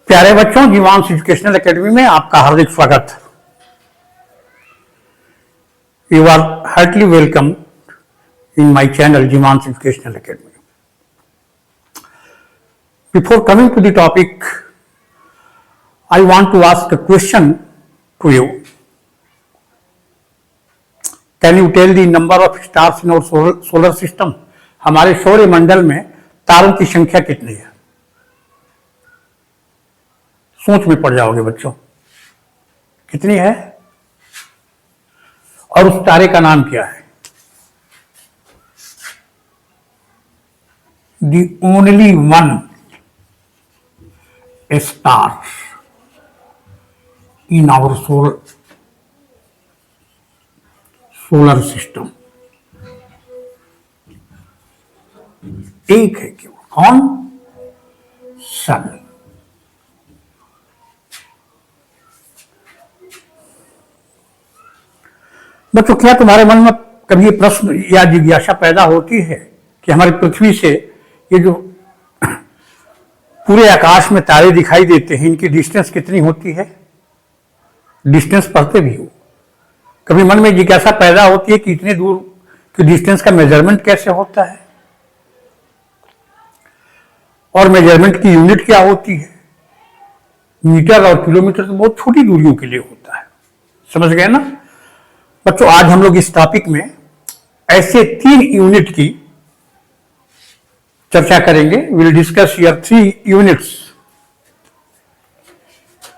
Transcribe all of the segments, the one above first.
प्यारे बच्चों, जीवांश educational academy में आपका हार्दिक स्वागत। You are heartly welcome in my channel Jeevansh educational academy. Before coming to the topic, I want to ask a question to you. Can you tell the number of stars in our solar system? हमारे सौर मंडल में तारों की संख्या कितनी है? सोच में पड़ जाओगे बच्चों, कितनी है और उस तारे का नाम क्या है? The only one star in our solar system, एक है केवल। कौन? सन। बच्चों, क्या तुम्हारे मन में कभी ये प्रश्न या जिज्ञासा पैदा होती है कि हमारी पृथ्वी से ये जो पूरे आकाश में तारे दिखाई देते हैं, इनकी डिस्टेंस कितनी होती है? डिस्टेंस पढ़ते भी हो, कभी मन में जिज्ञासा पैदा होती है कि इतने दूर की डिस्टेंस का मेजरमेंट कैसे होता है और मेजरमेंट की यूनिट क्या होती है? मीटर और किलोमीटर तो बहुत छोटी दूरियों के लिए होता है, समझ गए ना बच्चों? आज हम लोग इस टॉपिक में ऐसे 3 यूनिट की चर्चा करेंगे। Will discuss here 3 units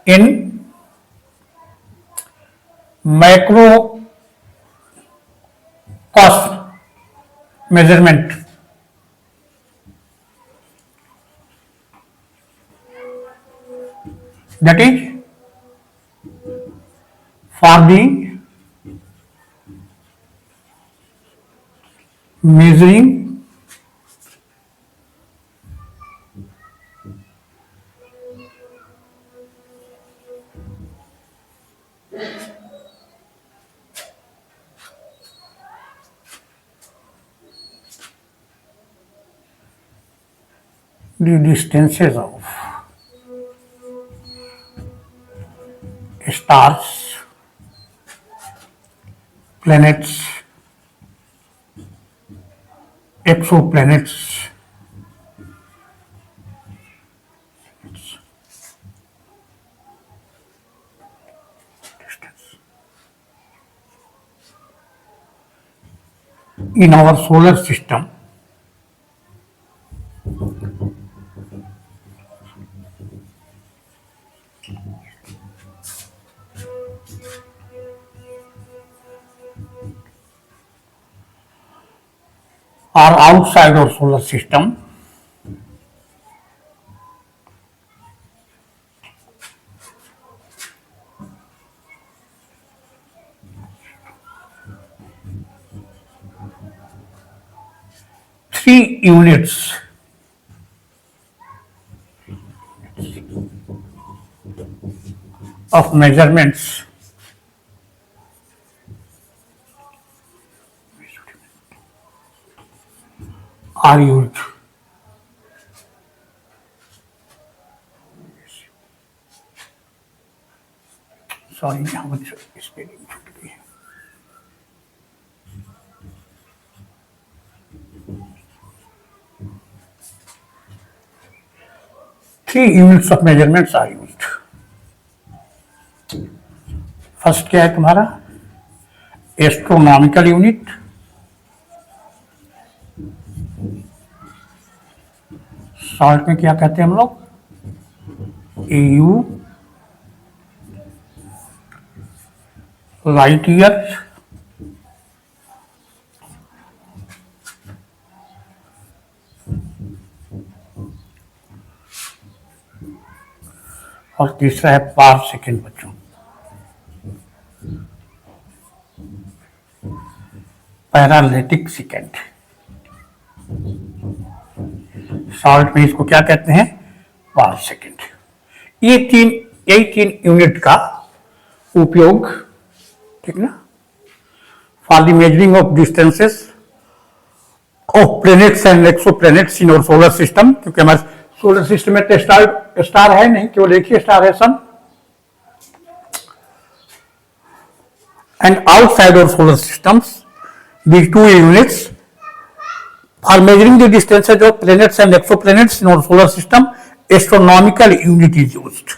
in micro cost measurement. That is for the measuring the distances of stars, planets, exoplanets, in our solar system. Or outside our solar system. Three units of measurements are used. Sorry, how much spelling should be? Three units of measurements are used. First क्या है तुम्हारा? Astronomical unit, short में क्या कहते हैं हम लोग? AU, light year, और तीसरा है पार सेकेंड। बच्चों, पैरालिटिक सेकेंड, शॉर्ट में इसको क्या कहते हैं? Parsec. यही तीन यूनिट का उपयोग, ठीक ना, for the measuring of distances of planets and exoplanets in our solar system, क्योंकि हमारे सोलर सिस्टम में तो स्टार स्टार है नहीं, केवल एक ही स्टार है, sun. And outside of solar systems these two units for measuring the distances of planets and exoplanets in our solar system, astronomical unit is used.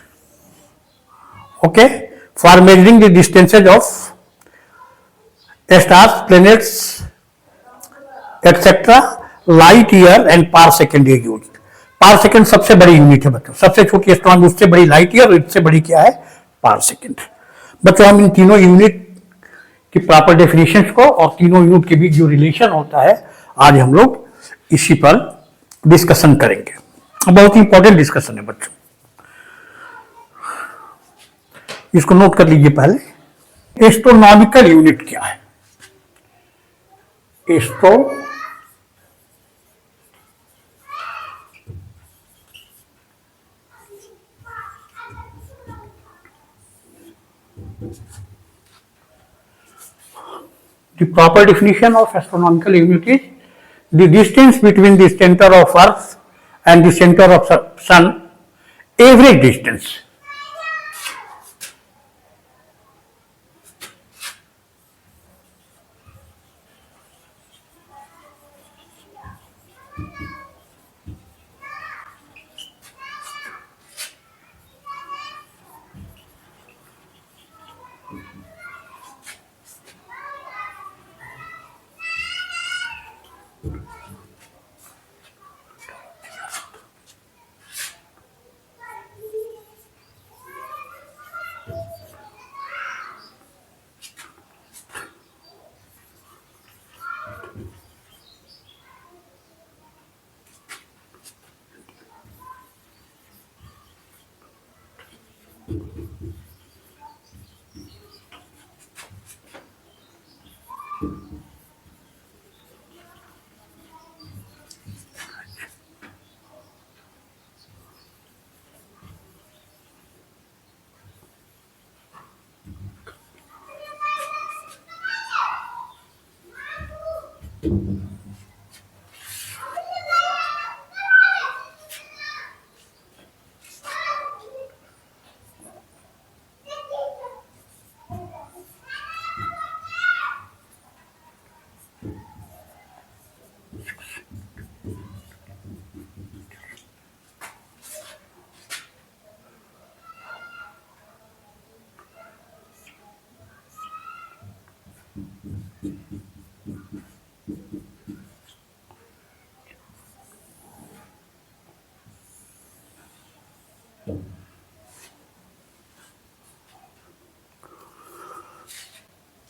Okay, for measuring the distances of stars, planets, etc., light year and parsecond is used. पारसेकेंड सबसे बड़ी unit है बच्चों, सबसे छोटी astronomy, उससे बड़ी light year और इससे बड़ी क्या है, पारसेकेंड। बच्चों हम इन तीनों यूनिट की प्रॉपर डेफिनेशंस को और तीनों यूनिट के बीच जो रिलेशन होता है आज हम लोग इसी पर डिस्कशन करेंगे। बहुत ही इंपॉर्टेंट डिस्कशन है बच्चों, इसको नोट कर लीजिए। पहले एस्ट्रोनॉमिकल यूनिट क्या है? The proper definition of astronomical unit is the distance between the center of Earth and the center of Sun, average distance.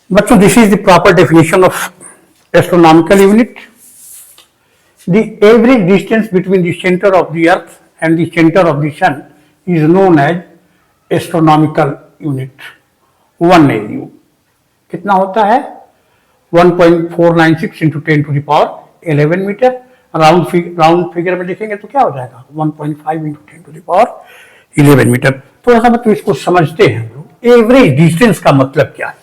बच्चों this is the proper definition of astronomical unit. The average distance between the centre of the earth and the centre of the sun is known as astronomical unit. 1 AU कितना होता है? 1.496 into 10 to the power 11 metre. Round figure में देखेंगे तो क्या हो जाएगा? 1.5 into 10 to the power 11 metre. थोड़ा सा मतलब इसको समझते हैं हम लोग। एवरेज डिस्टेंस का मतलब क्या है?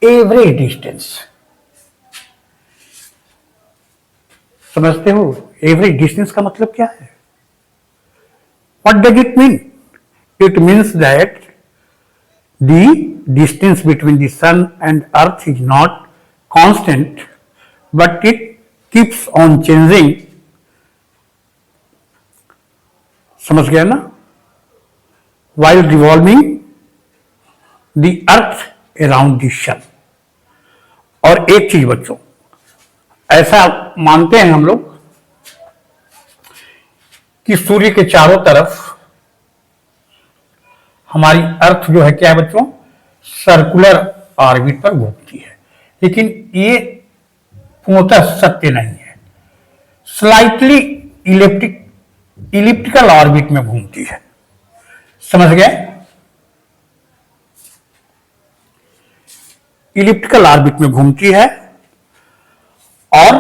एवरेज डिस्टेंस समझते हो? एवरेज डिस्टेंस का मतलब क्या है? What does it mean? It means that the distance between the sun and earth is not constant but it keeps on changing. समझ गया ना? while revolving the earth around the sun। और एक चीज बच्चों, ऐसा मानते हैं हम लोग कि सूर्य के चारों तरफ हमारी अर्थ जो है क्या है बच्चों? सर्कुलर ऑर्बिट पर घूमती है, लेकिन ये पूर्णतः सत्य नहीं है। स्लाइटली इलिप्टिकल ऑर्बिट में घूमती है। समझ गए? इलिप्टिकल ऑर्बिट में घूमती है और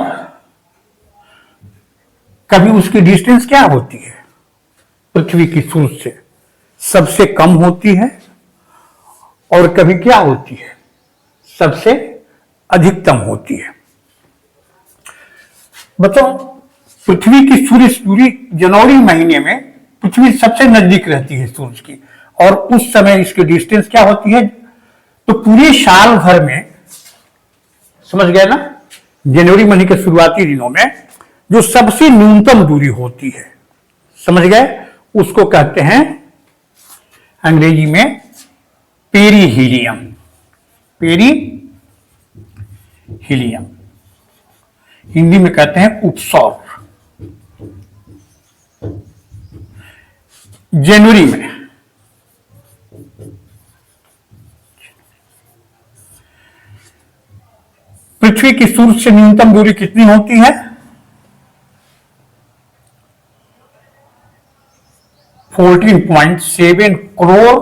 कभी उसकी डिस्टेंस क्या होती है? पृथ्वी की सूरज से सबसे कम होती है और कभी क्या होती है? सबसे अधिकतम होती है। बच्चों पृथ्वी की सूर्य से दूरी जनवरी महीने में पृथ्वी सबसे नजदीक रहती है सूरज की, और उस समय इसकी डिस्टेंस क्या होती है, तो पूरे साल भर में, समझ गए ना, जनवरी महीने के शुरुआती दिनों में जो सबसे न्यूनतम दूरी होती है, समझ गए, उसको कहते हैं अंग्रेजी में पेरीहीलियम। पेरीहीलियम हिंदी में कहते हैं उपसौर। जनवरी में पृथ्वी की सूर्य से न्यूनतम दूरी कितनी होती है, 14.7 करोड़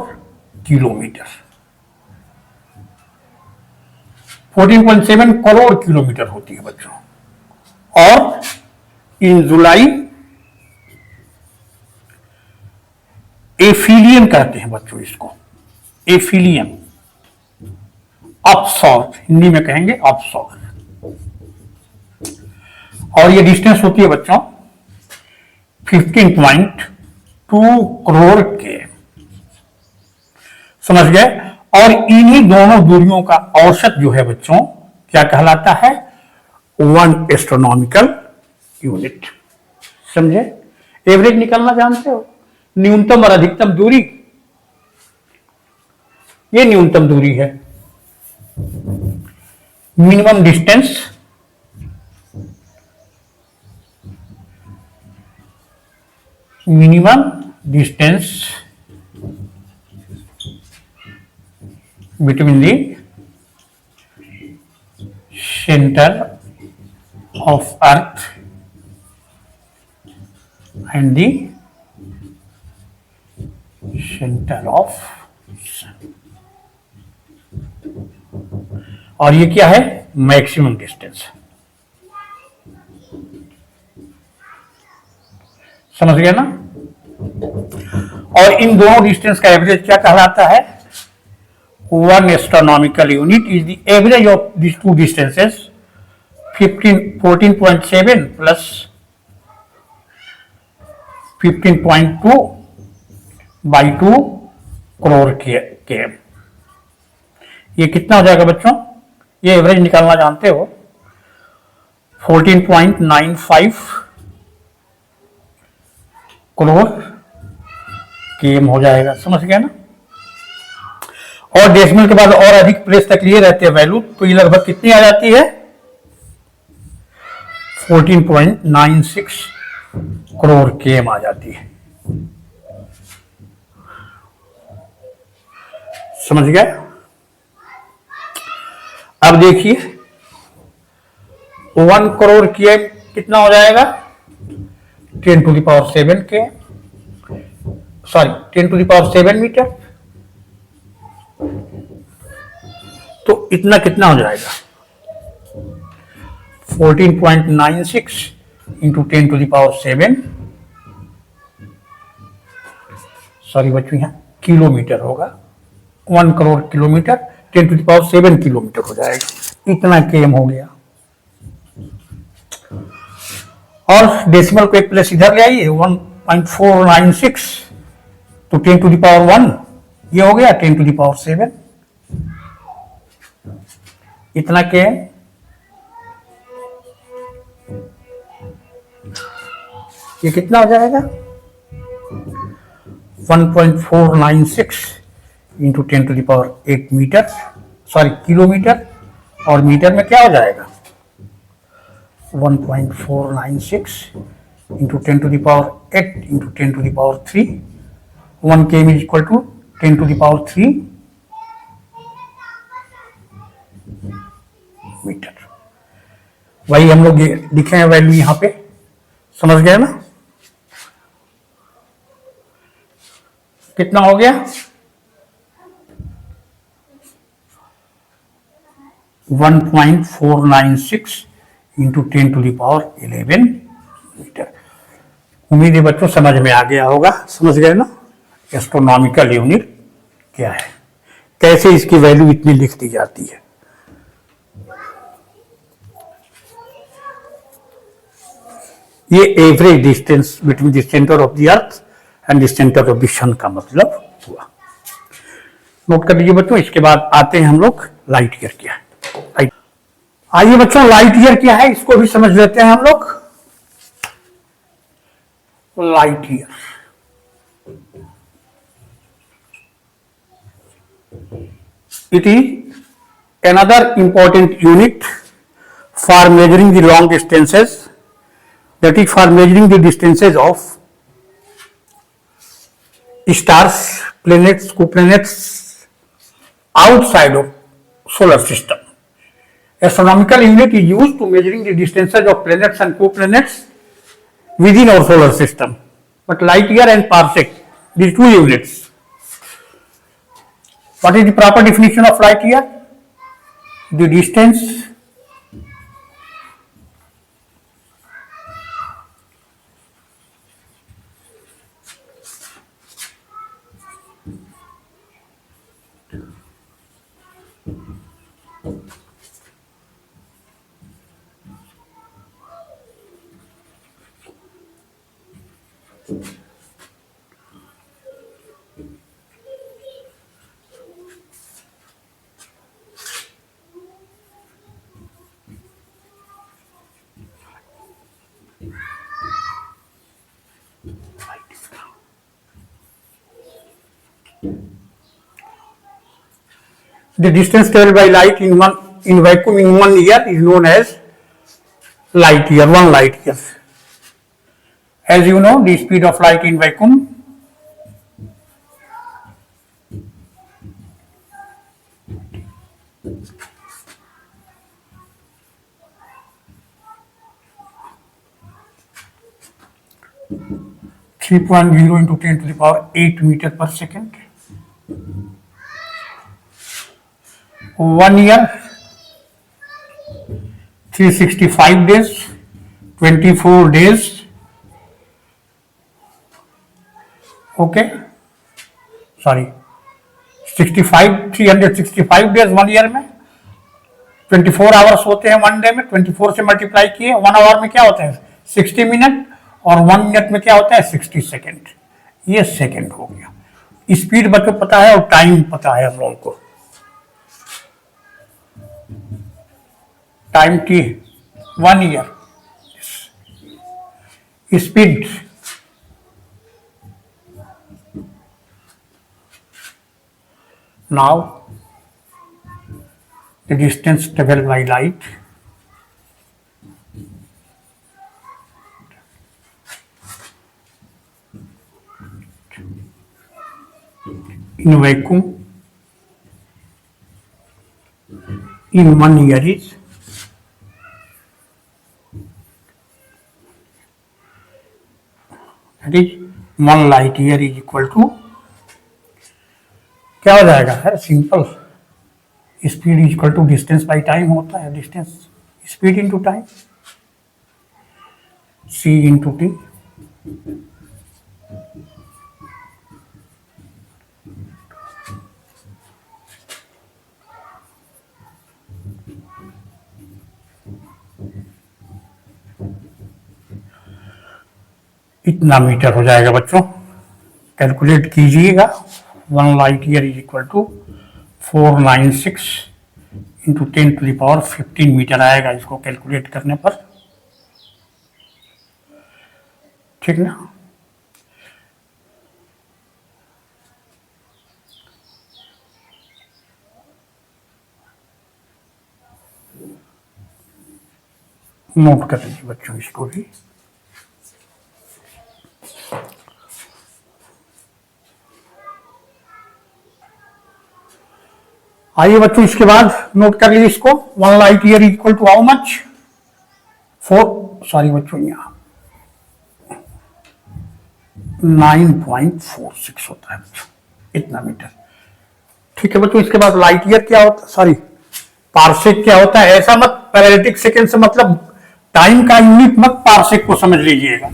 किलोमीटर। 14.7 करोड़ किलोमीटर होती है बच्चों। और इन जुलाई एफिलियन कहते हैं बच्चों इसको, एफिलियन, अपसौर, हिंदी में कहेंगे अपसौर। और ये डिस्टेंस होती है बच्चों 15.2 करोड़ के, समझ गए। और इन्हीं दोनों दूरियों का औसत जो है बच्चों क्या कहलाता है, 1 एस्ट्रोनॉमिकल यूनिट। समझे, एवरेज निकालना जानते हो, न्यूनतम और अधिकतम दूरी, ये न्यूनतम दूरी है। Minimum distance between the center of earth and the center of sun। और ये क्या है, मैक्सिमम डिस्टेंस। समझ गया ना। और इन दोनों डिस्टेंस का एवरेज क्या कहलाता है, 1 astronomical unit is the average of this two distances, 14.7 plus 15.2 by 2 crore के। ये कितना हो जाएगा बच्चों, ये एवरेज निकालना जानते हो, 14.95 करोड़ केएम हो जाएगा। समझ गया ना। और डेसिमल के बाद और अधिक प्लेस तक लिए रहते हैं वैल्यू, तो ये लगभग कितनी आ जाती है, 14.96 करोड़ केएम आ जाती है। समझ गए। अब देखिए 1 करोड़ केएम कितना हो जाएगा, 10⁷ के, सॉरी 10⁷ मीटर। तो इतना कितना हो जाएगा, 14.96 इंटू 10⁷, सॉरी बच्चों यहाँ किलोमीटर होगा, 1 करोड़ किलोमीटर, 10⁷ किलोमीटर हो जाएगा। इतना केएम हो गया। और डेसिमल को एक प्लेस इधर ले आइए, 1.496, तो 10⁻1 ये हो गया 10⁷। इतना केएम। ये कितना हो जाएगा, 1.496 इंटू 10⁸ मीटर, सॉरी किलोमीटर, और मीटर में क्या हो जाएगा, 1.496 into 10⁸ into 10⁻3, 1 km is equal to 10⁻3 metre. वही हम लोग लिखे हैं वैल्यू यहां पे। समझ गए ना। कितना हो गया, 1.496 इंटू 10⁻11 मीटर। उम्मीद है बच्चों समझ में आ गया होगा। समझ गए ना एस्ट्रोनॉमिकल यूनिट क्या है, कैसे इसकी वैल्यू इतनी लिख दी जाती है। ये average distance between the centre of the earth and the centre of the sun का मतलब हुआ। नोट कर लीजिए बच्चों। इसके बाद आते हैं हम लोग लाइट ईयर क्या है। आइए बच्चों, लाइट ईयर क्या है इसको भी समझ लेते हैं हम लोग। Light year, it is another important unit for measuring the long distances, that is for measuring the distances of stars, planets, co-planets outside of solar system. Astronomical unit is used to measuring the distances of planets and co-planets within our solar system. But light year and parsec, these two units. What is the proper definition of light year? The distance the distance traveled by light in vacuum in 1 year is known as light year, 1 light year. As you know, the speed of light in vacuum (3.0 into 10 to the power 8 meter per second). 1 year, 365 days, 24 days. Okay, sorry, 365 days 1 year में, 24 hours होते हैं 1 day में। 24 से multiply किए, 1 our में क्या होता है 60 मिनट, और 1 मिनट में क्या होता है 60 सेकेंड। ये सेकेंड हो गया। स्पीड बच्चों पता है और टाइम पता है हम लोगों को। Time T 1 year, speed now the distance traveled by light in vacuum in 1 year is that is 1 light year is equal to क्या हो जाएगा है simple, speed is equal to distance by time होता है। Distance speed into time, c into t. इतना metre हो जाएगा बच्चों, कैलकुलेट कीजिएगा। 1 light year is equal to 496 into 10 to the power 15 metre आएगा इसको कैलकुलेट करने पर। ठीक ना। नोट कर लीजिए बच्चों इसको भी। आइए बच्चों इसके बाद नोट कर लीजिए इसको। 1 light year equal to how much 4 बच्चों यहाँ 9.46 होता है बच्चों, इतना मीटर। ठीक है बच्चों। इसके बाद लाइट ईयर क्या होता है, सॉरी पार्सेक क्या होता है। ऐसा मत पैरेलैटिक सेकेंड से मतलब टाइम का यूनिट मत पार्सेक को समझ लीजिएगा।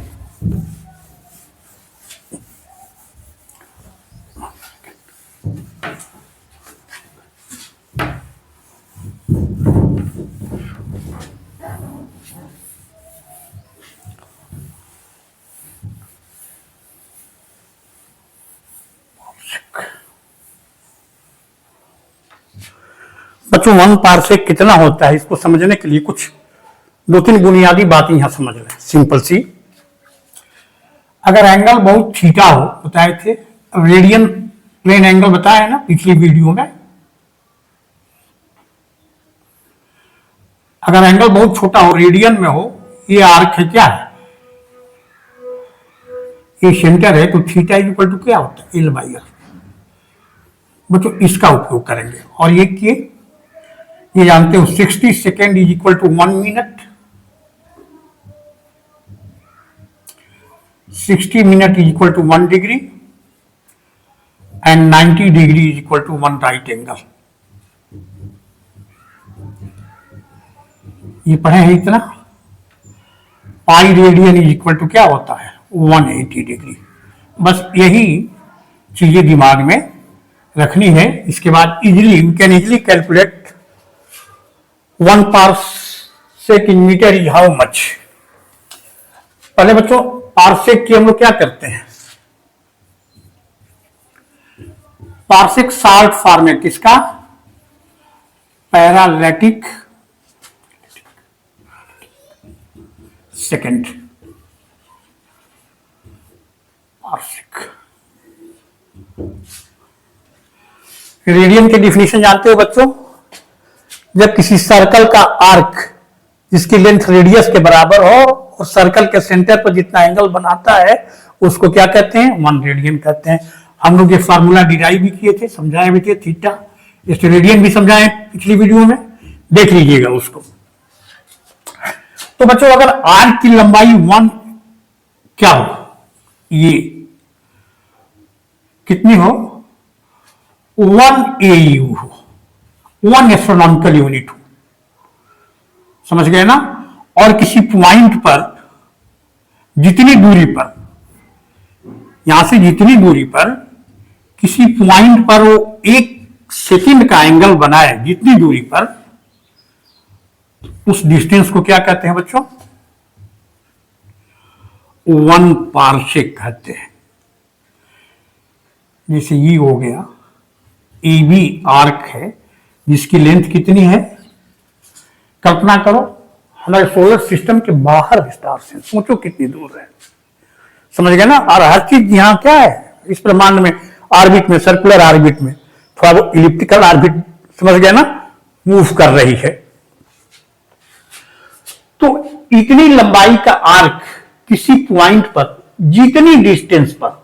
बच्चों 1 पारसेक कितना होता है, इसको समझने के लिए कुछ 2-3 बुनियादी बातें यहां समझ लें। सिंपल सी, अगर एंगल बहुत थीटा हो, बताए थे रेडियन प्लेन एंगल बताया ना पिछली वीडियो में, अगर एंगल बहुत छोटा हो, रेडियन में हो, ये आर्क है, क्या है, ये सेंटर है, तो थीटा इक्वल टू क्या होता है, L/R। बच्चों इसका उपयोग करेंगे। और ये जानते हो 60 second is equal to 1 minute, 60 minute is equal to 1 degree and 90 degree is equal to 1 right angle. ये पढ़े हैं इतना। Pi radian is equal to क्या होता है, 180 डिग्री। बस यही चीजें दिमाग में रखनी है। इसके बाद easily we can easily calculate 1 parsec in metre is how much. पहले बच्चों पारसेक की हम लोग क्या करते हैं, पारसेक शॉर्ट फॉर्म है किसका, पैरालैटिक सेकेंड, पारसेक। रेडियन की डिफिनेशन जानते हो बच्चों, जब किसी सर्कल का आर्क जिसकी लेंथ रेडियस के बराबर हो और सर्कल के सेंटर पर जितना एंगल बनाता है उसको क्या कहते हैं, 1 रेडियन कहते हैं। हम लोग ये फार्मूला डिराइव भी किए थे, समझाए भी थे, थीटा, इस रेडियन भी समझाए पिछली वीडियो में, देख लीजिएगा उसको। तो बच्चों अगर आर्क की लंबाई 1 क्या हो, ये कितनी हो, 1 AU हो, 1 एस्ट्रोनॉमिकल यूनिट हो, समझ गए ना। और किसी पॉइंट पर जितनी दूरी पर, यहां से जितनी दूरी पर किसी पॉइंट पर वो 1 सेकंड का एंगल बनाए, जितनी दूरी पर, उस डिस्टेंस को क्या कहते हैं बच्चों, 1 पारसेक कहते हैं। जैसे ये हो गया, AB आर्क है जिसकी लेंथ कितनी है, कल्पना करो हमारे सोलर सिस्टम के बाहर विस्तार से, सोचो कितनी दूर है, समझ गए ना। और हर चीज यहां क्या है इस ब्रह्मांड में, ऑर्बिट में, सर्कुलर ऑर्बिट में, थोड़ा वो इलिप्टिकल ऑर्बिट, समझ गए ना, मूव कर रही है। तो इतनी लंबाई का आर्क किसी पॉइंट पर जितनी डिस्टेंस पर,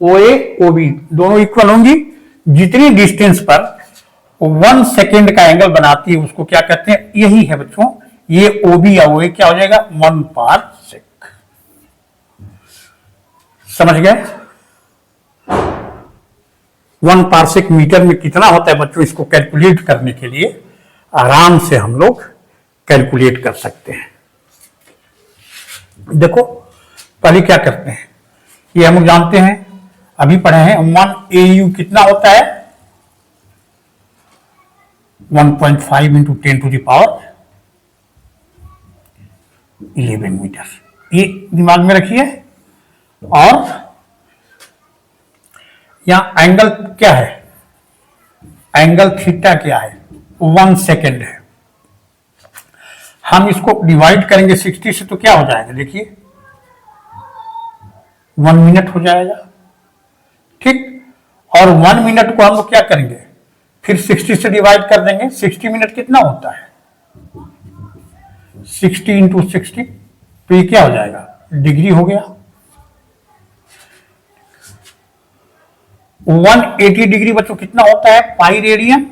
OA OB दोनों इक्वल होंगी, जितनी डिस्टेंस पर 1 सेकेंड का एंगल बनाती है उसको क्या कहते हैं, यही है बच्चों, ये OB या OA क्या हो जाएगा, 1 पारसेक। समझ गए। 1 पारसेक मीटर में कितना होता है बच्चों, इसको कैलकुलेट करने के लिए आराम से हम लोग कैलकुलेट कर सकते हैं। देखो पहले क्या करते हैं, ये हम लोग जानते हैं, अभी पढ़े हैं, 1 AU कितना होता है, 1.5 into 10 to the power 11 metre, ये दिमाग में रखिए। और यहां एंगल क्या है, एंगल थीटा क्या है, 1 सेकेंड है। हम इसको डिवाइड करेंगे 60 से तो क्या हो जाएगा, देखिए 1 मिनट हो जाएगा, ठीक। और 1 मिनट को हम लोग क्या करेंगे, फिर 60 से डिवाइड कर देंगे, 60 मिनट कितना होता है, 60 इंटू 60, तो ये क्या हो जाएगा, डिग्री हो गया। 180 डिग्री बच्चों कितना होता है, पाई रेडियन,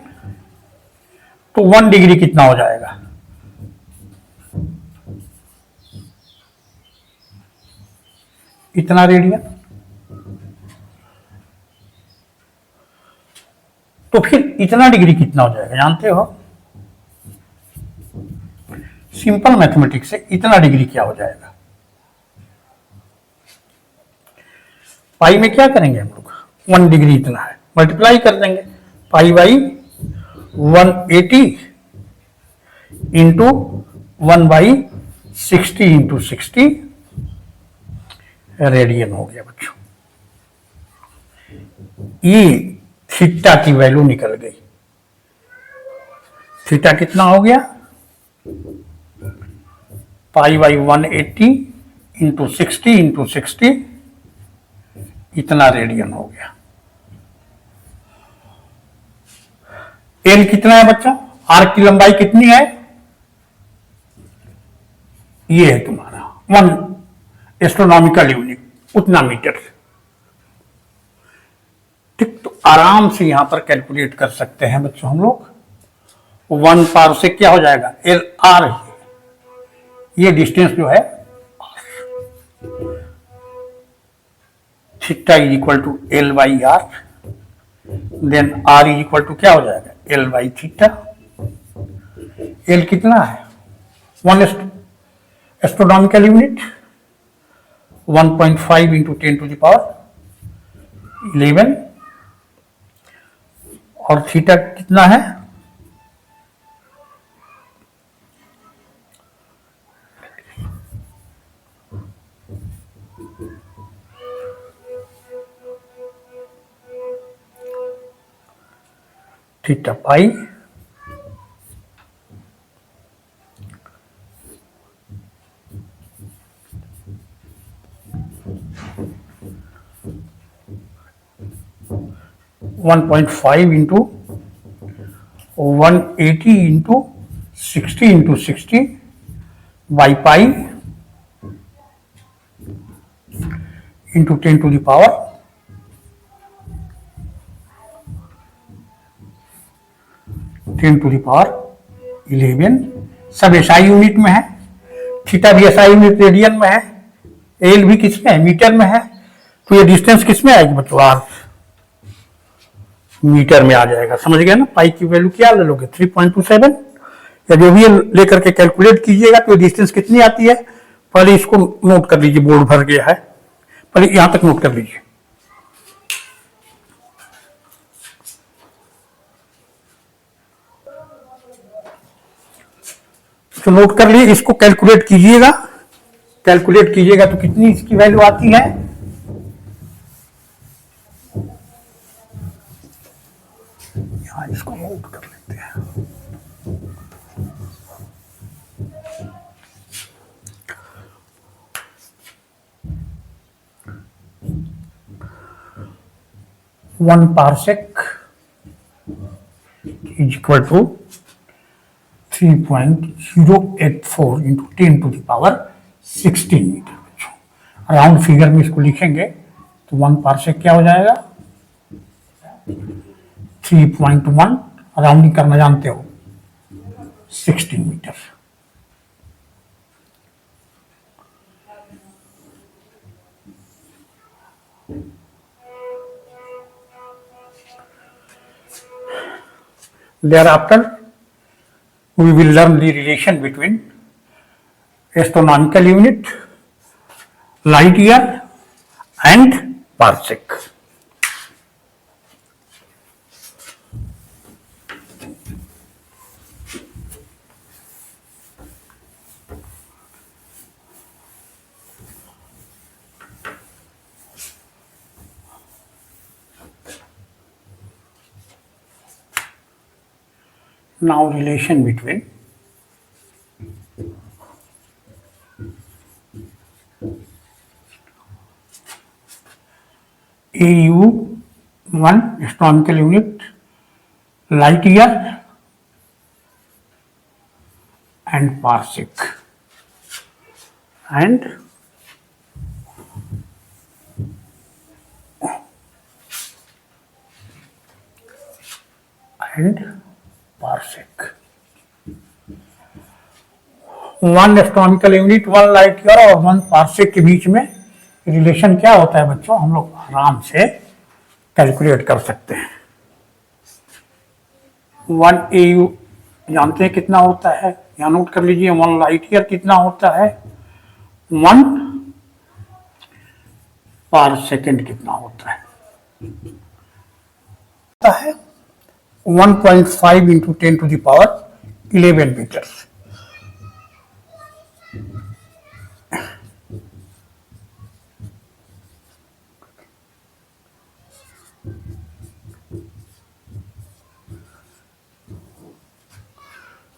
तो 1 डिग्री कितना हो जाएगा, इतना रेडियन। तो फिर इतना डिग्री कितना हो जाएगा, जानते हो, सिंपल मैथमेटिक्स से इतना डिग्री क्या हो जाएगा, पाई में क्या करेंगे हम लोग, 1 डिग्री इतना है, मल्टीप्लाई कर देंगे, pi by 180 into 1/60 into 60 radian हो गया बच्चों। ये थीटा की वैल्यू निकल गई। थीटा कितना हो गया? पाई बाई 180 इंटू 60 इंटू 60, इतना रेडियन हो गया। एल कितना है बच्चा? आर्क की लंबाई कितनी है? ये है तुम्हारा 1 एस्ट्रोनॉमिकल यूनिट, उतना मीटर। ठीक, तो आराम से यहां पर कैलकुलेट कर सकते हैं बच्चों हम लोग। 1 पार से क्या हो जाएगा? एल आर, ये डिस्टेंस जो है theta is equal to l by r, then r is equal to क्या हो जाएगा? L by theta. एल कितना है? 1 एस्ट्रोनॉमिकल यूनिट, 1.5 इंटू 10⁻11। और थीटा कितना है? Theta pi 1.5 into 180 into 60 into 60 by pi into 10⁻11। सब एसआई यूनिट में है। थीटा भी एसआई यूनिट रेडियन में है। एल भी किसमें है? मीटर में है। तो ये डिस्टेंस किसमें आएगी बच्चों? आर मीटर में आ जाएगा। समझ गया ना? पाई की वैल्यू क्या ले लोगे? 3.27 या जो भी लेकर के कैलकुलेट कीजिएगा। तो डिस्टेंस कितनी आती है? पहले इसको नोट कर लीजिए, बोर्ड भर गया है, पहले यहां तक नोट कर लीजिए। तो नोट कर लिए, इसको कैलकुलेट कीजिएगा। कैलकुलेट कीजिएगा तो कितनी इसकी वैल्यू आती है? यहां इसको नोट कर लेते हैं। One parsec is equal to 3.084 into 10⁻16 metre. Round figure में इसको लिखेंगे तो 1 पारसेक क्या हो जाएगा? 3.1, राउंडिंग करना जानते हो, 16 metre. Thereafter, we will learn the relation between astronomical unit, light year, and parsec. Now, relation between AU1 astronomical unit, light year, and parsec, and parsec। 1 astronomical unit, 1 light year और 1 parsec के बीच में relation क्या होता है बच्चों? हम लोग आराम से कैलकुलेट कर सकते हैं। 1 AU जानते हैं कितना होता है? यहाँ नोट कर लीजिए। 1 लाइट ईयर कितना होता है? 1 पर सेकेंड कितना होता है? 1.5 into 10⁻11 metre.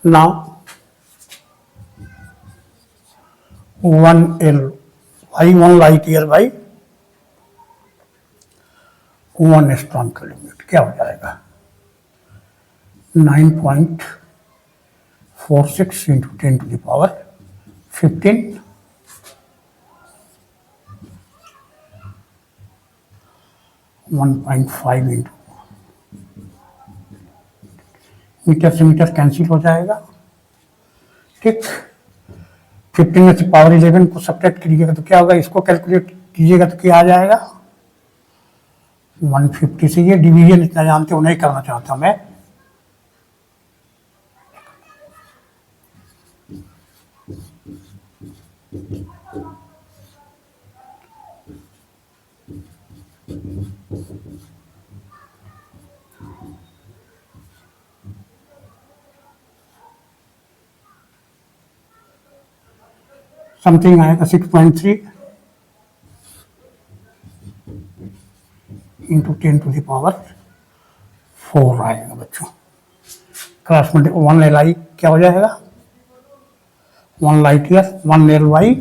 Now 1L by 1 light year by 1 astronomical unit क्या हो जाएगा 9.46 into 10 to the power 15 1.5 into metre से मीटर कैंसिल हो जाएगा ठीक 15 में से पावर 11 को सब्ट्रैक्ट कीजिएगा तो क्या होगा इसको कैलकुलेट कीजिएगा तो क्या आ जाएगा 150 से ये डिवीजन इतना जानते हो नहीं करना चाहता मैं समथिंग आएगा 6.3 इंटू 10 टू द पावर 4 आएगा बच्चों क्रॉस मल्टी 1 LI क्या हो जाएगा 1 light year 1 LY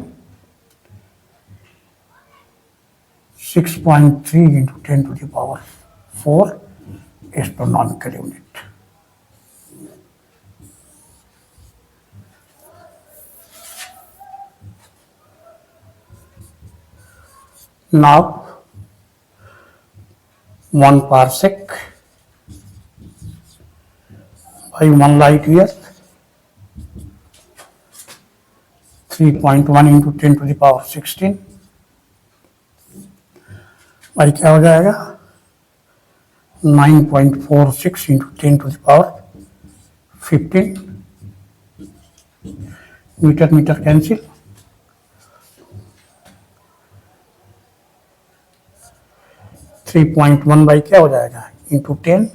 6.3 into 10 to the power 4 astronomical unit Now 1 parsec by 1 light year 3.1 into 10 to the power 16 भाई क्या हो जाएगा 9.46 into 10 to the power 15 metre metre cancel 3.1 by क्या हो जाएगा इंटू 10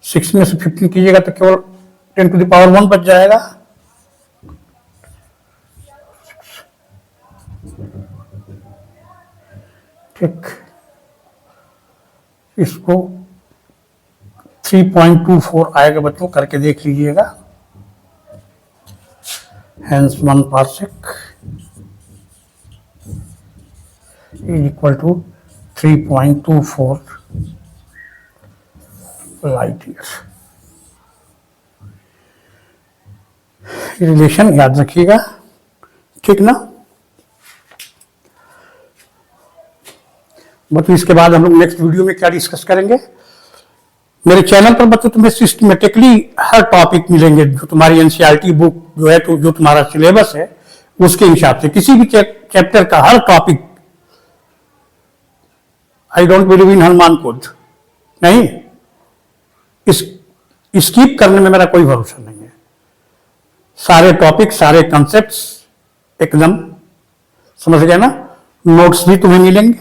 6 में से 15 कीजिएगा तो केवल 10 टू द पावर 1 बच जाएगा ठीक इसको 3.24 आएगा बच्चों करके देख लीजिएगा hence 1 parsec is equal to 3.24 light year relation याद रखिएगा ठीक ना बच्चों इसके बाद हम लोग नेक्स्ट वीडियो में क्या डिस्कस करेंगे मेरे चैनल पर बच्चों तुम्हें सिस्टमेटिकली हर टॉपिक मिलेंगे जो तुम्हारी एनसीईआरटी बुक जो है तो जो तुम्हारा सिलेबस है उसके हिसाब से किसी भी चैप्टर का हर topic I don't believe in Hanuman खुद नहीं स्किप करने में मेरा कोई भरोसा नहीं है सारे टॉपिक सारे कॉन्सेप्ट्स एकदम समझ गए ना नोट्स भी तुम्हें मिलेंगे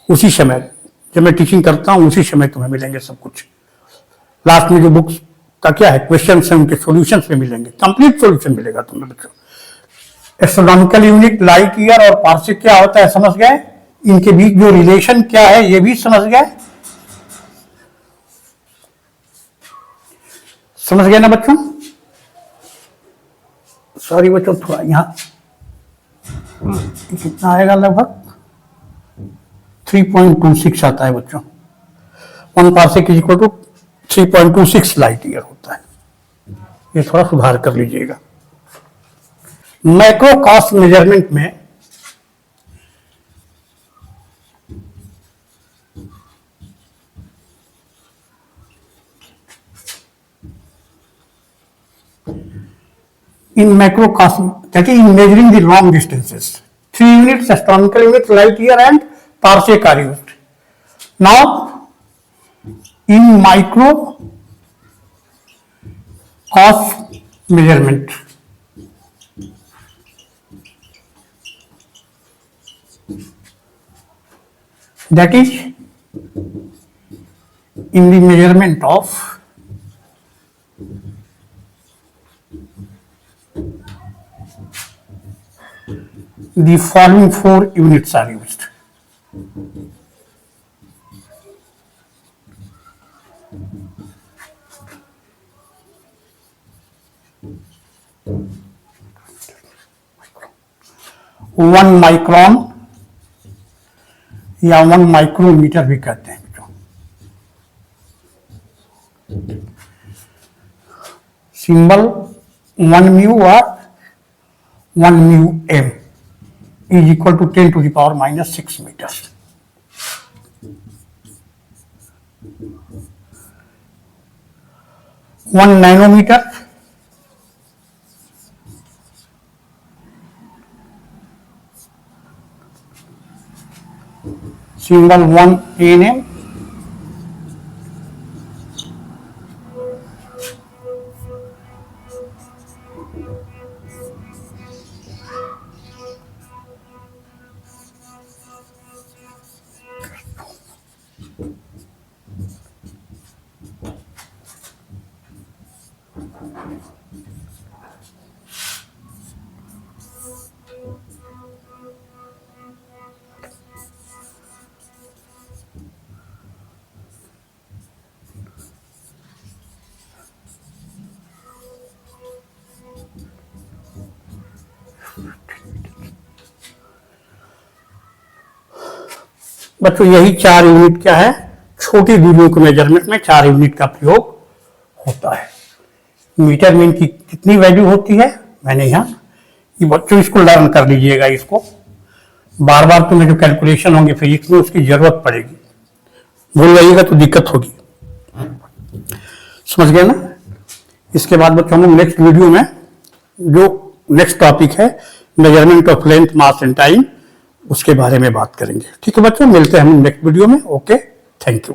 उसी समय जब मैं टीचिंग करता हूं उसी समय तुम्हें मिलेंगे सब कुछ लास्ट में जो बुक्स का क्या है क्वेश्चन है उनके सॉल्यूशंस में मिलेंगे कंप्लीट सॉल्यूशन मिलेगा तुम्हें बच्चों एस्ट्रोनॉमिकल यूनिट लाइट ईयर और पार्सेक क्या होता है समझ गए इनके बीच जो रिलेशन क्या है ये भी समझ गए ना बच्चों सॉरी बच्चों थोड़ा यहां कितना आएगा लगभग 3.26 आता है बच्चों 1 parsec is equal to 3.26 light year होता है ये थोड़ा सुधार कर लीजिएगा मैक्रो कॉस्ट मेजरमेंट में in macro cost that is in measuring the long distances 3 units astronomical units light year and parsec are used now in micro cost measurement that is in the measurement of the following 4 units are used. 1 micron या 1 micrometer भी कहते हैं। Symbol 1 mu और 1 mu m is equal to 10⁻⁻⁶ metre. One nanometre symbol 1 nm बच्चों यही 4 unit क्या है, छोटी दूरियों के मेजरमेंट में 4 यूनिट का प्रयोग होता है। मीटर में इनकी कितनी वैल्यू होती है मैंने यहाँ, ये बच्चों इसको लर्न कर लीजिएगा। इसको बार बार तुम्हें जो कैलकुलेशन होंगे फिजिक्स में उसकी जरूरत पड़ेगी, भूल जाइएगा तो दिक्कत होगी। समझ गए ना। इसके बाद बच्चों हम लोग नेक्स्ट वीडियो में जो नेक्स्ट टॉपिक है measurement of length mass and time, उसके बारे में बात करेंगे। ठीक है बच्चों, मिलते हैं हम नेक्स्ट वीडियो में। Okay, thank you.